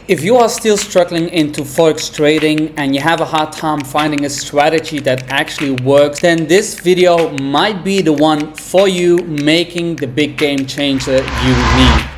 If you are still struggling into Forex trading and you have a hard time finding a strategy that actually works, then this video might be the one for you, making the big game changer you need.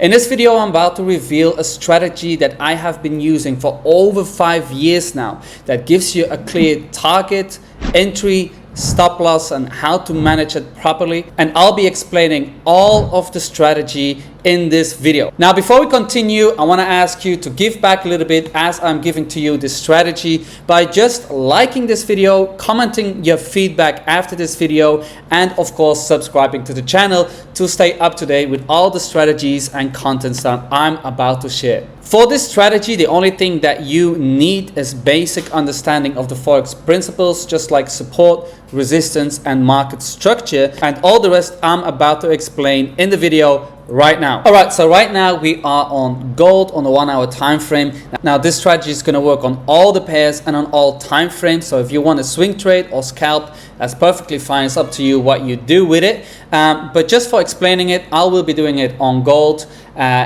In this video, I'm about to reveal a strategy that I have been using for over 5 years now that gives you a clear target, entry, stop loss, and how to manage it properly. And I'll be explaining all of the strategy in this video. Now, before we continue, I want to ask you to give back a little bit as I'm giving to you this strategy by just liking this video, commenting your feedback after this video, and of course subscribing to the channel to stay up to date with all the strategies and contents that I'm about to share. For this strategy, the only thing that you need is basic understanding of the Forex principles, just like support, resistance, and market structure, and all the rest I'm about to explain in the video right now. Alright, so right now we are on gold on the 1 hour time frame. Now this strategy is going to work on all the pairs and on all time frames. So if you want to swing trade or scalp, that's perfectly fine. It's up to you what you do with it. But just for explaining it, I will be doing it on gold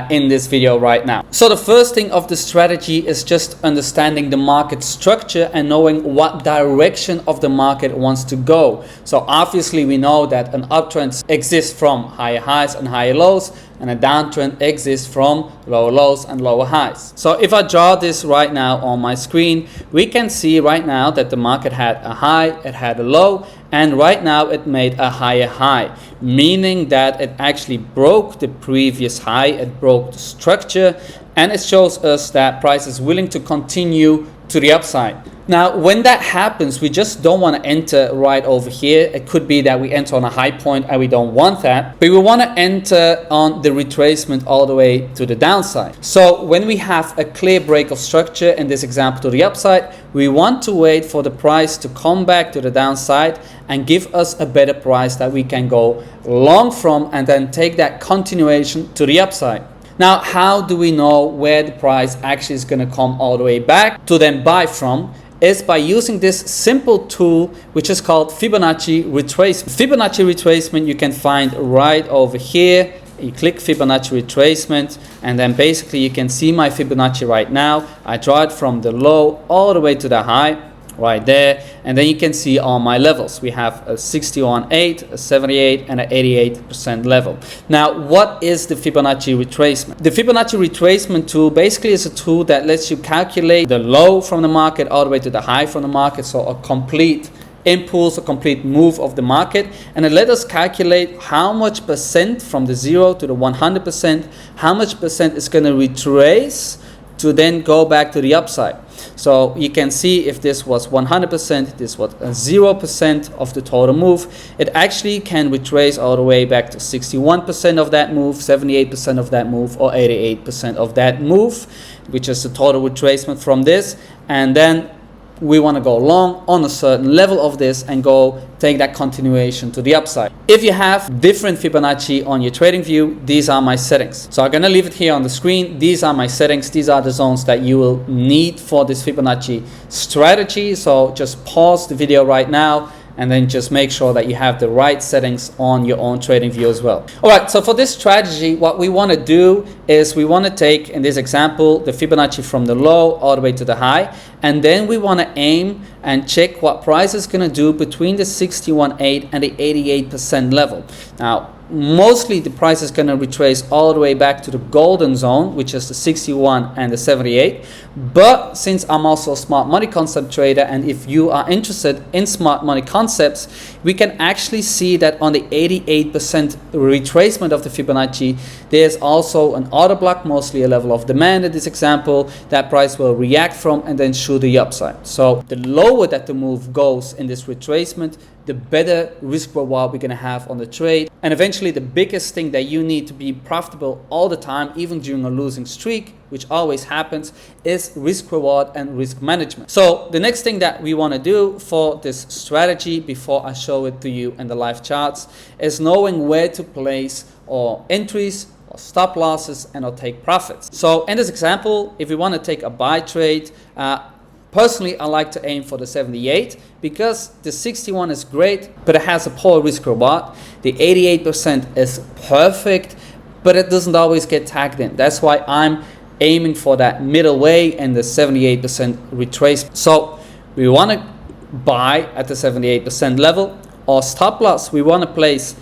in this video right now. So the first thing of the strategy is just understanding the market structure and knowing what direction of the market wants to go. So obviously we know that an uptrend exists from higher highs and higher lows, and a downtrend exists from lower lows and lower highs. So if I draw this right now on my screen, we can see right now that the market had a high, it had a low, and right now it made a higher high, meaning that it actually broke the previous high, it broke the structure, and it shows us that price is willing to continue to the upside. Now, when that happens, we just don't want to enter right over here. It could be that we enter on a high point and we don't want that, but we want to enter on the retracement all the way to the downside. So when we have a clear break of structure, in this example to the upside, we want to wait for the price to come back to the downside and give us a better price that we can go long from, and then take that continuation to the upside. Now, how do we know where the price actually is going to come all the way back to then buy from? Is by using this simple tool which is called Fibonacci retracement. Fibonacci retracement you can find right over here. You click Fibonacci retracement, and then basically you can see my Fibonacci right now. I draw it from the low all the way to the high right there, and then you can see all my levels. We have a 61.8, a 78, and an 88% level. Now, what is the Fibonacci retracement? The Fibonacci retracement tool basically is a tool that lets you calculate the low from the market all the way to the high from the market, so a complete impulse, a complete move of the market, and it let us calculate how much percent from the 0 to the 100%, how much percent is going to retrace to then go back to the upside. So you can see if this was 100%, this was 0% of the total move, it actually can retrace all the way back to 61% of that move, 78% of that move, or 88% of that move, which is the total retracement from this. And then we want to go long on a certain level of this and go take that continuation to the upside. If you have different Fibonacci on your trading view, these are my settings. So I'm going to leave it here on the screen. These are my settings. These are the zones that you will need for this Fibonacci strategy. So just pause the video right now and then just make sure that you have the right settings on your own trading view as well. All right, so for this strategy, what we want to do is we want to take, in this example, the Fibonacci from the low all the way to the high, and then we want to aim and check what price is going to do between the 61.8 and the 88% level. Now, mostly the price is going to retrace all the way back to the golden zone, which is the 61 and the 78. But since I'm also a smart money concept trader, and if you are interested in smart money concepts, we can actually see that on the 88% retracement of the Fibonacci, there's also an order block, mostly a level of demand in this example, that price will react from and then shoot the upside. So the lower that the move goes in this retracement, the better risk reward we're going to have on the trade. And eventually the biggest thing that you need to be profitable all the time, even during a losing streak, which always happens, is risk reward and risk management. So the next thing that we want to do for this strategy, before I show it to you in the live charts, is knowing where to place our entries or stop losses, and I'll take profits. So in this example, if we want to take a buy trade, personally, I like to aim for the 78 because the 61 is great, but it has a poor risk reward. The 88% is perfect, but it doesn't always get tagged in. That's why I'm aiming for that middle way and the 78% retracement. So we want to buy at the 78% level, or stop loss we want to place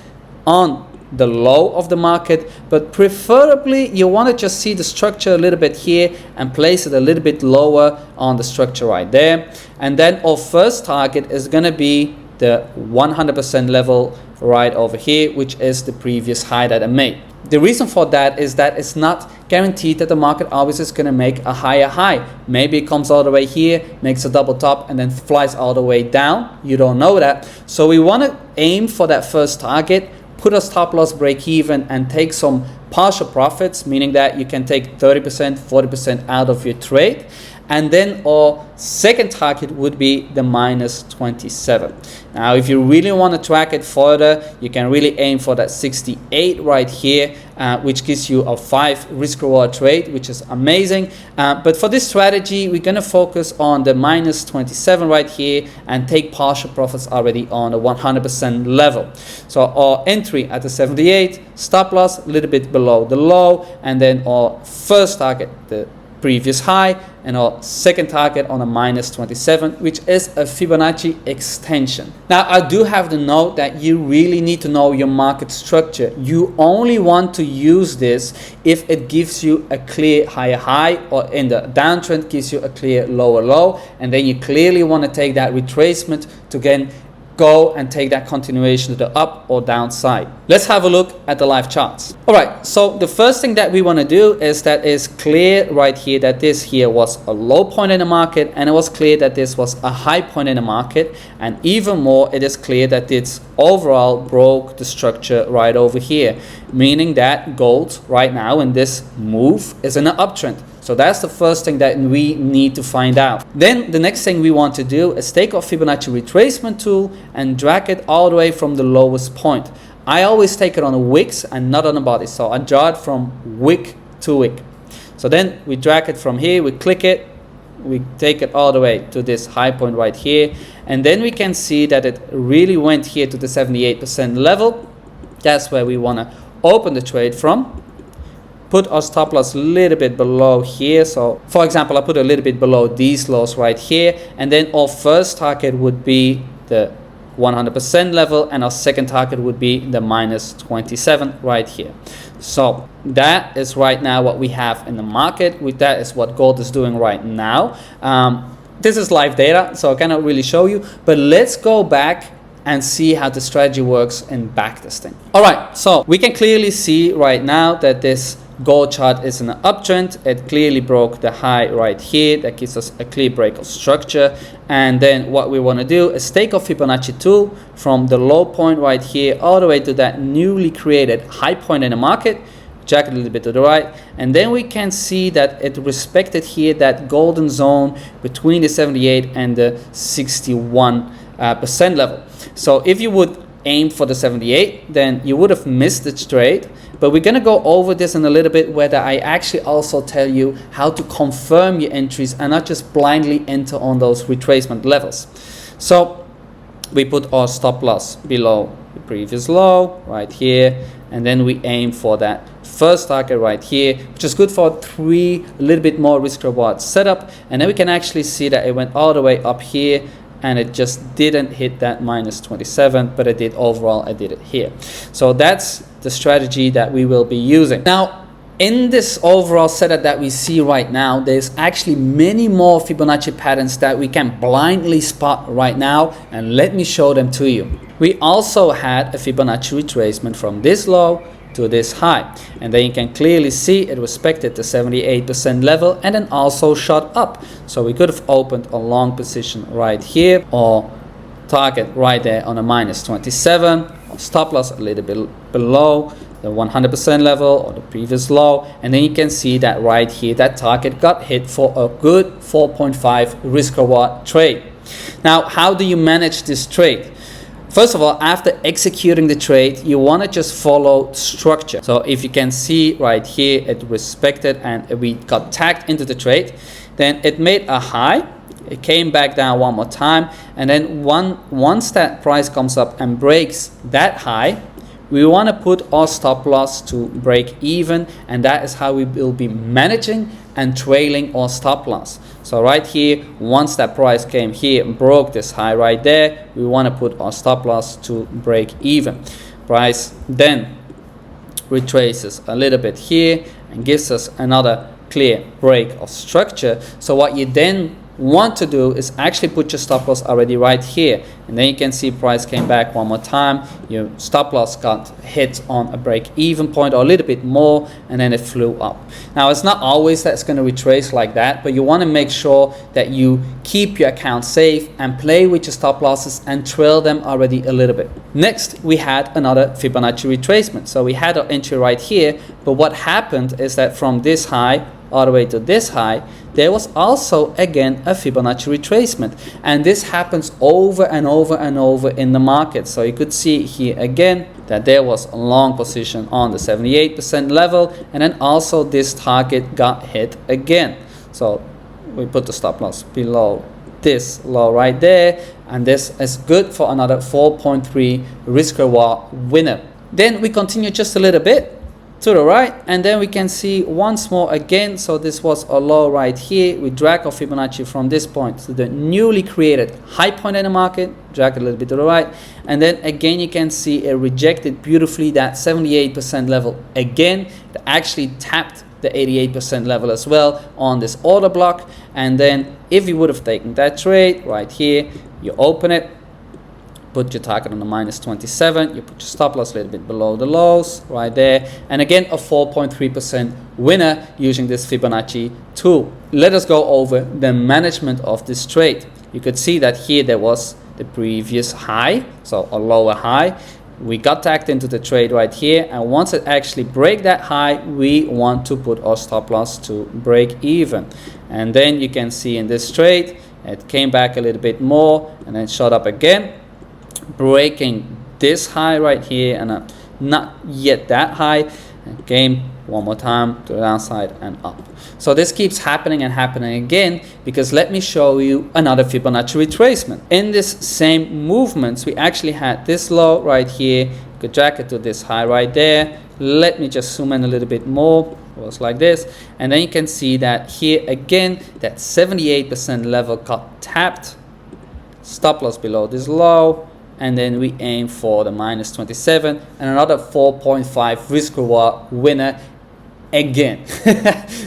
on the low of the market, but preferably you want to just see the structure a little bit here and place it a little bit lower on the structure right there. And then our first target is going to be the 100% level right over here, which is the previous high that I made. The reason for that is that it's not guaranteed that the market always is going to make a higher high. Maybe it comes all the way here, makes a double top, and then flies all the way down. You don't know that. So we want to aim for that first target, put a stop loss break even, and take some partial profits, meaning that you can take 30%, 40% out of your trade. And then our second target would be the minus 27. Now, if you really want to track it further, you can really aim for that 68 right here, which gives you a 5 risk reward trade, which is amazing. But for this strategy, we're going to focus on the minus 27 right here and take partial profits already on the 100% level. So our entry at the 78, stop loss a little bit below the low, and then our first target, the previous high, and our second target on a minus 27, which is a Fibonacci extension. Now, I do have to note that you really need to know your market structure. You only want to use this if it gives you a clear higher high, or in the downtrend gives you a clear lower low, and then you clearly want to take that retracement to again go and take that continuation to the up or down side. Let's have a look at the live charts. All right, so the first thing that we want to do is that is clear right here that this here was a low point in the market, and it was clear that this was a high point in the market, and even more, it is clear that it's overall broke the structure right over here, meaning that gold right now in this move is in an uptrend. So that's the first thing that we need to find out. Then the next thing we want to do is take our Fibonacci retracement tool and drag it all the way from the lowest point. I always take it on a wicks and not on a body. So I draw it from wick to wick. So then we drag it from here, we click it, we take it all the way to this high point right here. And then we can see that it really went here to the 78% level. That's where we want to open the trade from. Put our stop loss a little bit below here. So for example, I put a little bit below these lows right here, and then our first target would be the 100% level, and our second target would be the minus 27 right here. So that is right now what we have in the market. With that is what gold is doing right now. This is live data, so I cannot really show you, but let's go back and see how the strategy works in backtesting. All right, so we can clearly see right now that this gold chart is in an uptrend. It clearly broke the high right here. That gives us a clear break of structure. And then what we want to do is take our Fibonacci tool from the low point right here all the way to that newly created high point in the market, jack it a little bit to the right, and then we can see that it respected here that golden zone between the 78 and the 61% level. So if you would aim for the 78, then you would have missed the trade. But we're going to go over this in a little bit, where I actually also tell you how to confirm your entries and not just blindly enter on those retracement levels. So we put our stop loss below the previous low right here, and then we aim for that first target right here, which is good for a little bit more risk reward setup. And then we can actually see that it went all the way up here, and it just didn't hit that minus 27, but it did overall, I did it here. So that's the strategy that we will be using. Now, in this overall setup that we see right now, there's actually many more Fibonacci patterns that we can blindly spot right now, and let me show them to you. We also had a Fibonacci retracement from this low to this high, and then you can clearly see it respected the 78% level and then also shot up. So we could have opened a long position right here, or target right there on a minus 27, or stop loss a little bit below the 100% level or the previous low, and then you can see that right here that target got hit for a good 4.5 risk reward trade. Now, how do you manage this trade? First of all, after executing the trade, you want to just follow structure. So if you can see right here, it respected and we got tagged into the trade. Then it made a high. It came back down one more time. And then once that price comes up and breaks that high, we want to put our stop loss to break even. And that is how we will be managing and trailing our stop loss. So right here, once that price came here and broke this high right there, we want to put our stop loss to break even. Price then retraces a little bit here and gives us another clear break of structure. So what you then want to do is actually put your stop loss already right here, and then you can see price came back one more time, your stop loss got hit on a break even point or a little bit more, and then it flew up. Now it's not always that it's going to retrace like that, but you want to make sure that you keep your account safe and play with your stop losses and trail them already a little bit. Next, we had another Fibonacci retracement. So we had our entry right here, but what happened is that from this high all the way to this high, there was also again a Fibonacci retracement, and this happens over and over and over in the market. So you could see here again that there was a long position on the 78% level, and then also this target got hit again. So we put the stop loss below this low right there, and this is good for another 4.3 risk reward winner. Then we continue just a little bit to the right, and then we can see once more again. So this was a low right here. We drag our Fibonacci from this point to the newly created high point in the market, drag it a little bit to the right, and then again you can see it rejected beautifully that 78% level again. It actually tapped the 88% level as well on this order block, and then if you would have taken that trade right here, you open it, put your target on the minus 27, you put your stop loss a little bit below the lows right there, and again a 4.3% winner using this Fibonacci tool. Let us go over the management of this trade. You could see that here there was the previous high, so a lower high. We got tagged into the trade right here, and once it actually break that high, we want to put our stop loss to break even. And then you can see in this trade it came back a little bit more and then shot up again, breaking this high right here, and not yet that high, and came one more time to the downside and up. So this keeps happening and happening again, because let me show you another Fibonacci retracement. In this same movements, we actually had this low right here, you could drag it to this high right there. Let me just zoom in a little bit more. It was like this, and then you can see that here again that 78% level got tapped, stop loss below this low, and then we aim for the minus 27 and another 4.5 risk reward winner again.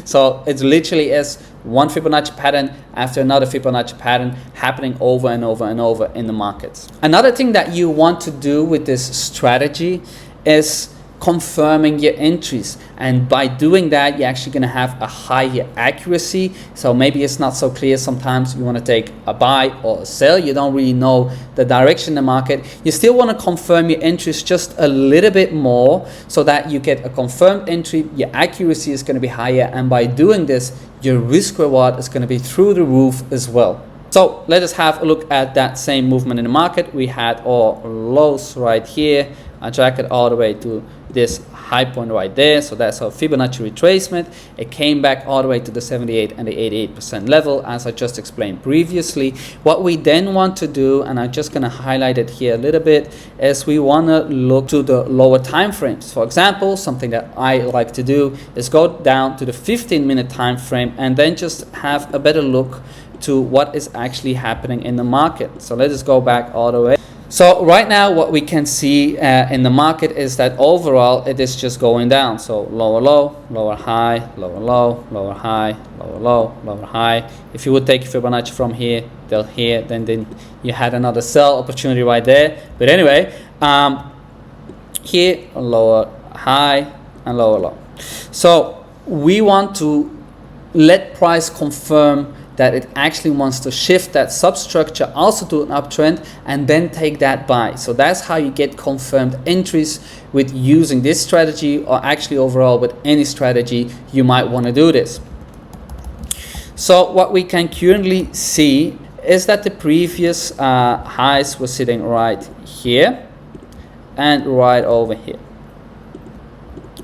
So it's literally as one Fibonacci pattern after another Fibonacci pattern happening over and over and over in the markets. Another thing that you want to do with this strategy is confirming your entries, and by doing that you're actually going to have a higher accuracy. So maybe it's not so clear sometimes, you want to take a buy or a sell, you don't really know the direction in the market, you still want to confirm your entries just a little bit more so that you get a confirmed entry, your accuracy is going to be higher, and by doing this your risk reward is going to be through the roof as well. So let us have a look at that same movement in the market. We had our lows right here, I drag it all the way to this high point right there, so that's our Fibonacci retracement. It came back all the way to the 78 and the 88% level, as I just explained previously. What we then want to do, and I'm just going to highlight it here a little bit, is we want to look to the lower time frames. For example, something that I like to do is go down to the 15-minute time frame and then just have a better look to what is actually happening in the market. So let us go back all the way. So right now what we can see in the market is that overall it is just going down. So lower low, lower high, lower low, lower high, lower low, lower high. If you would take Fibonacci from here till here, then you had another sell opportunity right there. But anyway, here lower high and lower low. So we want to let price confirm that it actually wants to shift that substructure also to an uptrend and then take that buy. So that's how you get confirmed entries with using this strategy, or actually overall with any strategy you might want to do this. So what we can currently see is that the previous highs were sitting right here and right over here.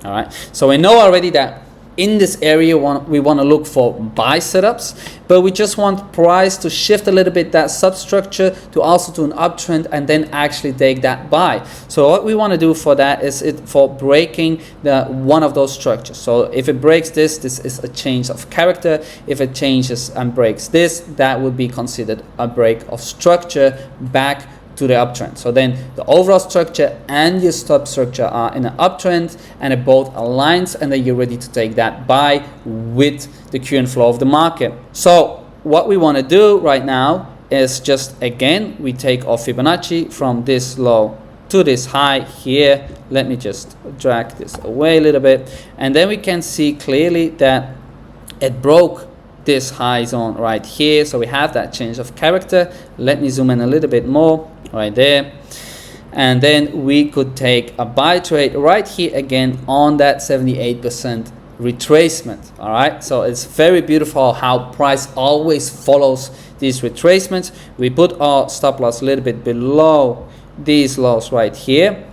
All right, so we know already that in this area we want to look for buy setups, but we just want price to shift a little bit that substructure to also to an uptrend and then actually take that buy. So what we want to do for that is for breaking one of those structures. So if it breaks this is a change of character. If it changes and breaks this, that would be considered a break of structure back to the uptrend. So then the overall structure and your substructure are in an uptrend and it both aligns, and then you're ready to take that buy with the current flow of the market. So what we want to do right now is just, again, we take our Fibonacci from this low to this high here. Let me just drag this away a little bit, and then we can see clearly that it broke this high zone right here. So we have that change of character. Let me zoom in a little bit more right there, and then we could take a buy trade right here again on that 78% retracement. All right, so it's very beautiful how price always follows these retracements. We put our stop loss a little bit below these lows right here,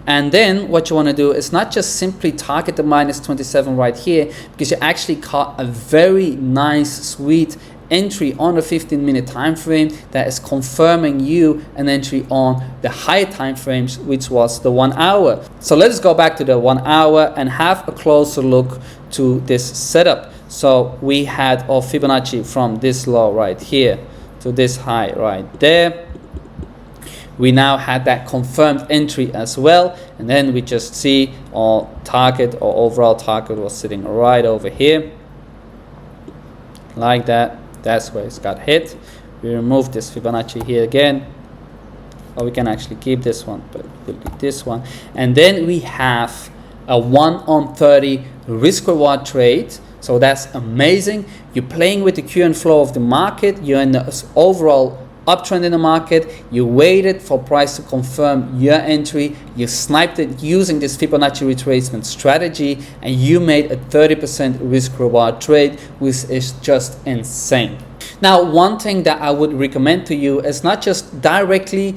and then what you want to do is not just simply target the minus 27 right here, because you actually caught a very nice sweet entry on the 15-minute time frame that is confirming you an entry on the higher time frames, which was the 1 hour. So let's go back to the 1 hour and have a closer look to this setup. So we had our Fibonacci from this low right here to this high right there. We now had that confirmed entry as well, and then we just see our target, or overall target, was sitting right over here like that. That's where it's got hit. We remove this Fibonacci here again, or we can actually keep this one, but we'll do this one. And then we have a 1-on-30 risk reward trade. So that's amazing. You're playing with the current flow of the market. You're in the overall uptrend in the market. You waited for price to confirm your entry. You sniped it using this Fibonacci retracement strategy, and you made a 30% risk reward trade, which is just insane. Now, one thing that I would recommend to you is not just directly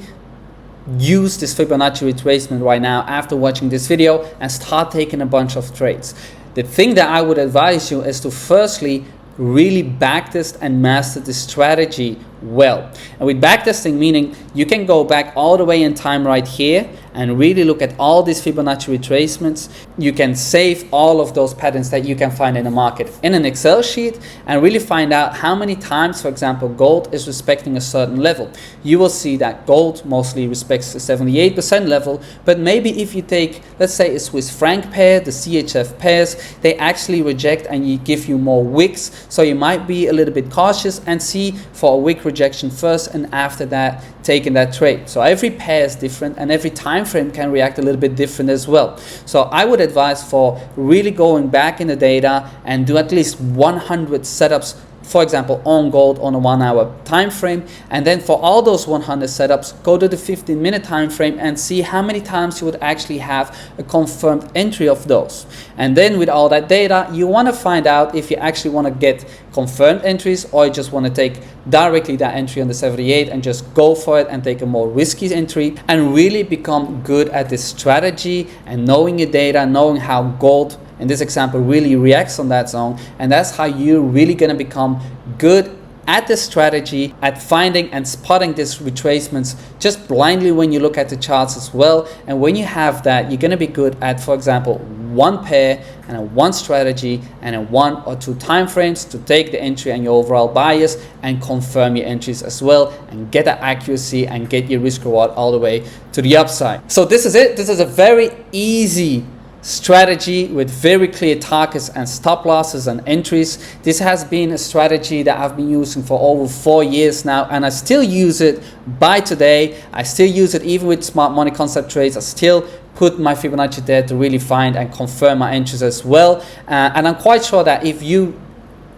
use this Fibonacci retracement right now after watching this video and start taking a bunch of trades. The thing that I would advise you is to firstly really backtest and master this strategy well. And with backtesting, meaning you can go back all the way in time right here and really look at all these Fibonacci retracements. You can save all of those patterns that you can find in the market in an Excel sheet and really find out how many times, for example, gold is respecting a certain level. You will see that gold mostly respects the 78% level, but maybe if you take, let's say, a Swiss franc pair, the CHF pairs, they actually reject and you give you more wicks. So you might be a little bit cautious and see for a wick rejection first, and after that taking that trade. So every pair is different and every time frame can react a little bit different as well. So I would advise for really going back in the data and do at least 100 setups, for example, on gold on a 1 hour time frame, and then for all those 100 setups, go to the 15-minute time frame and see how many times you would actually have a confirmed entry of those. And then with all that data, you want to find out if you actually want to get confirmed entries, or you just want to take directly that entry on the 78 and just go for it and take a more risky entry and really become good at this strategy and knowing your data, knowing how gold in this example really reacts on that zone. And that's how you're really going to become good at the strategy, at finding and spotting these retracements just blindly when you look at the charts as well. And when you have that, you're going to be good at, for example, one pair and a one strategy and in 1 or 2 time frames to take the entry and your overall bias and confirm your entries as well and get that accuracy and get your risk reward all the way to the upside. So this is it. This is a very easy strategy with very clear targets and stop losses and entries. This has been a strategy that I've been using for over 4 years now, and I still use it by today. I still use it even with smart money concept trades. I still put my Fibonacci there to really find and confirm my entries as well. And I'm quite sure that if you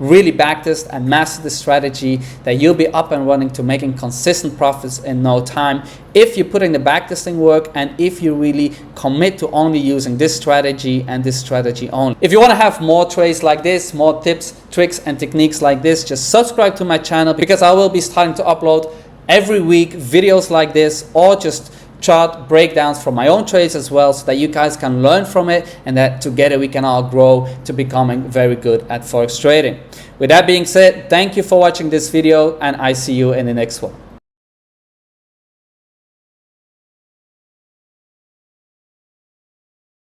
really backtest and master the strategy, that you'll be up and running to making consistent profits in no time if you put in the backtesting work and if you really commit to only using this strategy and this strategy only. If you want to have more trades like this, more tips, tricks and techniques like this, just subscribe to my channel, because I will be starting to upload every week videos like this, or just chart breakdowns from my own trades as well, so that you guys can learn from it and that together we can all grow to becoming very good at Forex trading. With that being said, thank you for watching this video, and I see you in the next one.